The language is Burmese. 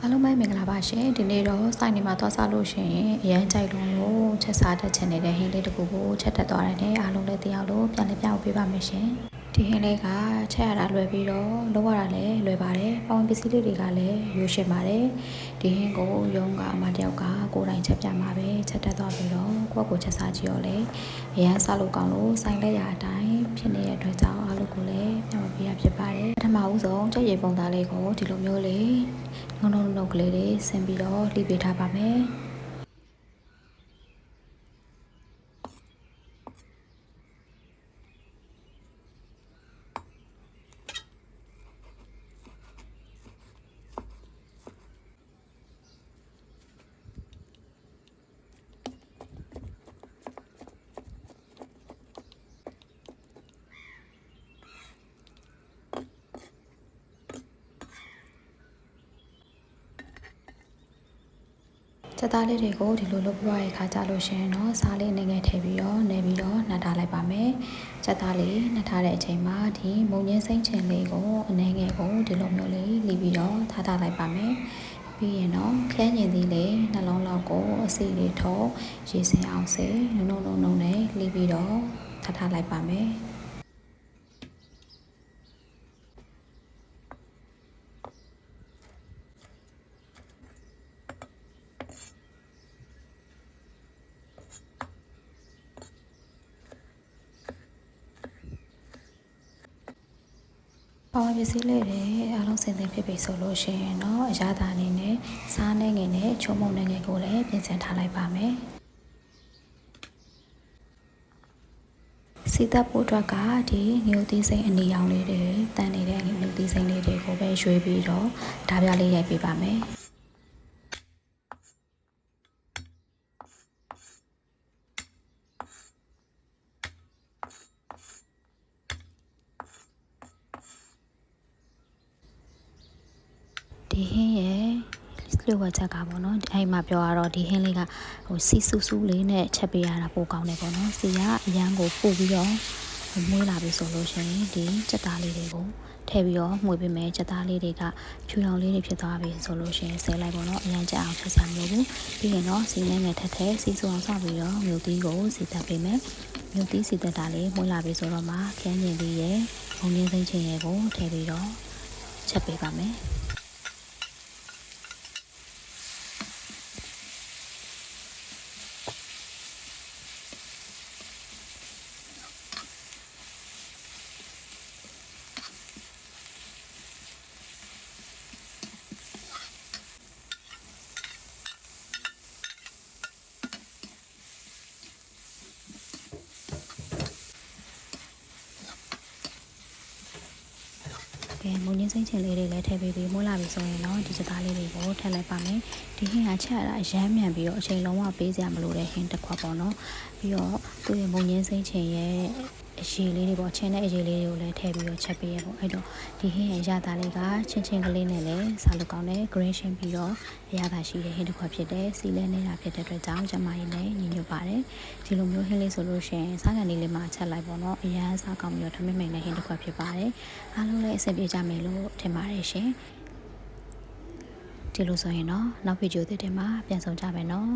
အားလုံးပဲမင်္ဂလာပါရှင်ဒီနေ့တော့စိုက်နေမှာသွားစားလို့ရှိရင်အရန်ကြိုက်လို့ချက်စားတတ်ချင်နေတဲ့ဟင်းလေးတစ်ခုကိုချက်တက်သွားတယ်အားလုံးလည်းသိအောင်လို့ပြန်လည်ပြပေးပါမယ်ရှင်ဒီဟင်းလေးကချက်ရတာလွယ်ပြီးတော့လုပ်ရတာလည်းလွယ်ပါတယ်ပေါင်းပစ္စည်းလေးတွေကလည်းရိုးရှင်းပါတယ်ဒီဟင်းကိုရုံးကအမတယောက်ကကိုယ်တိုင်ချက်ပြမှာပဲချက်တက်သွားပြီးတော့ကိုယ့်ကိုချက်စားကြည့်ရောလေအရန်စားလို့ကောင်းလို့စိုက်လက်ရအတိုင်းဖြစ်နေတဲ့အတွက်ကြောင့်အားလုံးကိုလည်းပြန်မပေးရဖြစ်ပါတယ်ပထမဦးဆုံးချက်ရည်ပုံသားလေးကိုဒီလိုမျိုးလေးနှုတ်ကလေးတွေဆင်ပြီးတော့လှိပေးထားပါမယ်ချက်သားလေးတွေကိုဒီလိုလုပ်ပြရတဲ့ခါကြလို့ရှင်เนาะစားလေးငယ်ထည့်ပြီးတော့နေပြီးတော့နှာထားလိုက်ပါမယ်ချက်သားလေးနှာထားတဲ့အချိန်မှာဒီမုံညင်းစိမ့်ချင်လေးကိုအနှဲငယ်ကိုဒီလိုမျိုးလေးလှီးပြီးတော့ထားလိုက်ပါမယ်ပြီးရင်တော့ခဲညင်သီးလေးနှလုံးလောက်ကိုအစီလေးထော့ရေစင်အောင်စေနုံနဲ့လှီးပြီးတော့ထားလိုက်ပါမယ်ပေါင်းပစ္စည်းလေးတွေအားလုံးစင်သင်ဖြစ်ပြီဆိုလို့ရှိရင်တော့အရသာအနေနဲ့စားနေငယ်နဲ့ချုံမုံနေငယ်ကိုလည်းပြင်ဆင်ထားလိုက်ပါမယ်စီတပ်ပို့အတွက်ကဒီငြိုသီးစိမ့်အနီရောင်လေးတွေတန်နေတဲ့ငြိုသီးစိမ့်လေးတွေကိုပဲရွေးပြီးတော့ဓာပြလေးရိုက်ပေးပါမယ်ဒီဟင်းရဲ့လျှို့ဝှက်ကပေါ့နော်အဲ့မှာပြောရတော့ဒီဟင်းလေးကစီဆူဆူလေးနဲ့ချက်ပေးရတာပိုကောင်းတယ်ပေါ့နော်စီကအရန်ကိုပို့ပြီးတော့မွေးလာပြီဆိုလို့ရှိရင်ဒီချက်သားလေးတွေကိုထည့်ပြီးတော့မှွေပေးမယ်ချက်သားလေးတွေကဖြူရောင်လေးတွေဖြစ်သွားပြီဆိုလို့ရှိရင်ဆဲလိုက်ပေါ့နော်အရန်ကြအောင်ချက်စရာမလိုဘူးပြီးရင်တော့စီနဲ့ငယ်ထက်စီဆူအောင်ဆောက်ပြီးတော့မြို့သီးကိုစီတက်ပေးမယ်မြို့သီးစီတက်တာလေးမွေးလာပြီဆိုတော့မှခန်းကျင်လေးရဲ့ဘုံရင်းစိမ့်ချင်ရဲ့ကိုထည့်ပြီးတော့ချက်ပေးပါမယ်မုံညင်းစိမ့်ချင်လေးတွေလည်းထည့်ပေးပြီးမိုးလာပြီဆိုရင်တော့ဒီချက်သားလေးတွေကိုထည့်လိုက်ပါမယ်ဒီဟင်းကချက်ရတာအရမ်းမြန်ပြီးတော့အချိန်လုံးဝပေးစရာမလိုတဲ့ဟင်းတစ်ခွက်ပေါ့နော်ပြီးတော့သူ့ရဲ့မုံညင်းစိမ့်ချင်ရဲ့အရေးလေးတွေပေါ့ချင်းတဲ့အရေးလေးတွေကိုလည်းထည့်ပြီးတော့ချက်ပေးရပေါ့အဲ့တော့ဒီဟင်းရဲ့ရတာလေးကချင်းကလေးနဲ့လည်းစားလို့ကောင်းတယ် green ရှင်းပြီးတော့အရသာရှိတဲ့ဟင်းတစ်ခွက်ဖြစ်တယ်စီလဲနေတာဖြစ်တဲ့အတွက်ကြောင့်ကျမကြီးလည်းညီညွတ်ပါတယ်ဒီလိုမျိုးဟင်းလေးဆိုလို့ရှိရင်စားကန်လေးမှာချက်လိုက်ပေါ့နော်အရန်စားကောင်းပြီးတော့ထမင်းမိန်တဲ့ဟင်းတစ်ခွက်ဖြစ်ပါတယ်အားလုံးလည်းအဆင်ပြေကြမယ်လို့ထင်ပါတယ်ရှင်ဒီလိုဆိုရင်တော့နောက်ဗီဒီယိုသစ်တွေမှာပြန်ဆောင်ကြမယ်နော်